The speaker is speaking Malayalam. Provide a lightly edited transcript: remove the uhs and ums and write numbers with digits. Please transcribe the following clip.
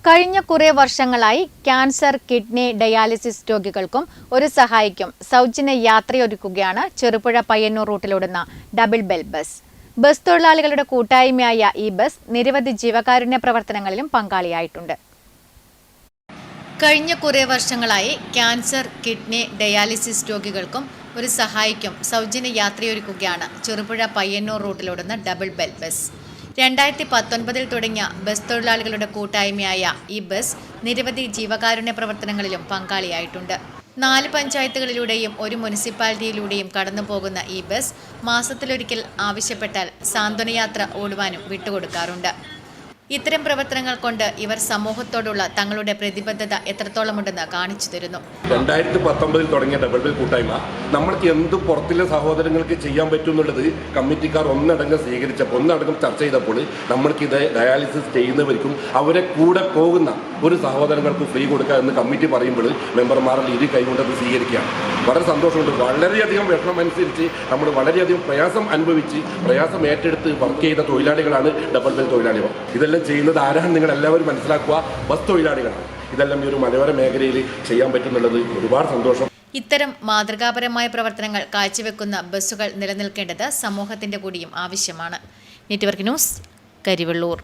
കഴിഞ്ഞ കുറേ വർഷങ്ങളായി ക്യാൻസർ, കിഡ്നി, ഡയാലിസിസ് രോഗികൾക്കും ഒരു സഹായിക്കും സൗജന്യ യാത്രയൊരുക്കുകയാണ് ചെറുപുഴ പയ്യന്നൂർ റൂട്ടിലോടുന്ന ഡബിൾ ബെൽ ബസ്. ബസ് തൊഴിലാളികളുടെ കൂട്ടായ്മയായ ഈ ബസ് നിരവധി ജീവകാരുണ്യ പ്രവർത്തനങ്ങളിലും പങ്കാളിയായിട്ടുണ്ട്. കഴിഞ്ഞ കുറേ വർഷങ്ങളായി ക്യാൻസർ, കിഡ്നി, ഡയാലിസിസ് രോഗികൾക്കും ഒരു സഹായിക്കും സൗജന്യ യാത്രയൊരുക്കുകയാണ് ചെറുപുഴ പയ്യന്നൂർ റൂട്ടിലോടുന്ന ഡബിൾ ബെൽ ബസ്. 2019 തുടങ്ങിയ ബസ് തൊഴിലാളികളുടെ കൂട്ടായ്മയായ ഈ ബസ് നിരവധി ജീവകാരുണ്യ പ്രവർത്തനങ്ങളിലും പങ്കാളിയായിട്ടുണ്ട്. 4 പഞ്ചായത്തുകളിലൂടെയും ഒരു മുനിസിപ്പാലിറ്റിയിലൂടെയും കടന്നു പോകുന്ന ഈ ബസ് മാസത്തിലൊരിക്കൽ ആവശ്യപ്പെട്ടാൽ സാന്ത്വനയാത്ര ഓടുവാനും വിട്ടുകൊടുക്കാറുണ്ട്. ഇത്തരം പ്രവർത്തനങ്ങൾ കൊണ്ട് ഇവർ സമൂഹത്തോടുള്ള തങ്ങളുടെ പ്രതിബദ്ധത എത്രത്തോളമുണ്ടെന്ന് കാണിച്ചു തരുന്നു. 2019 തുടങ്ങിയ ഡബിൾ ബെൽ കൂട്ടായ്മ നമ്മൾക്ക് എന്ത് പുറത്തിലെ സഹോദരങ്ങൾക്ക് ചെയ്യാൻ പറ്റും എന്നുള്ളത് കമ്മിറ്റിക്കാർ ഒന്നടങ്കം സ്വീകരിച്ചപ്പോൾ, ഒന്നടങ്കം ചർച്ച ചെയ്തപ്പോൾ നമ്മൾക്കിത് ഡയാലിസിസ് ചെയ്യുന്നവർക്കും അവരെ കൂടെ പോകുന്ന ഒരു സഹോദരങ്ങൾക്ക് ഫ്രീ കൊടുക്കുക എന്ന് കമ്മിറ്റി പറയുമ്പോൾ മെമ്പർമാരിൽ ഇരു കൈകൊണ്ടത് സ്വീകരിക്കുകയാണ്. വളരെ സന്തോഷമുണ്ട്. വളരെയധികം വിഷമം അനുസരിച്ച് നമ്മൾ വളരെയധികം പ്രയാസം അനുഭവിച്ച് പ്രയാസം ഏറ്റെടുത്ത് വർക്ക് ചെയ്ത തൊഴിലാളികളാണ് ഡബിൾ ബെൽ തൊഴിലാളികൾ. ഇതെല്ലാം ചെയ്യുന്നത് ആരാണ് നിങ്ങൾ എല്ലാവരും മനസ്സിലാക്കുക, ബസ് തൊഴിലാളികളാണ്. ഇതെല്ലാം ഈ ഒരു മലയോര മേഖലയിൽ ചെയ്യാൻ പറ്റുന്നുള്ളത് ഒരുപാട് സന്തോഷം. ഇത്തരം മാതൃകാപരമായ പ്രവർത്തനങ്ങൾ കാഴ്ചവെക്കുന്ന ബസ്സുകൾ നിലനിൽക്കേണ്ടത് സമൂഹത്തിന്റെ കൂടിയും ആവശ്യമാണ്. Network news, Karivellur.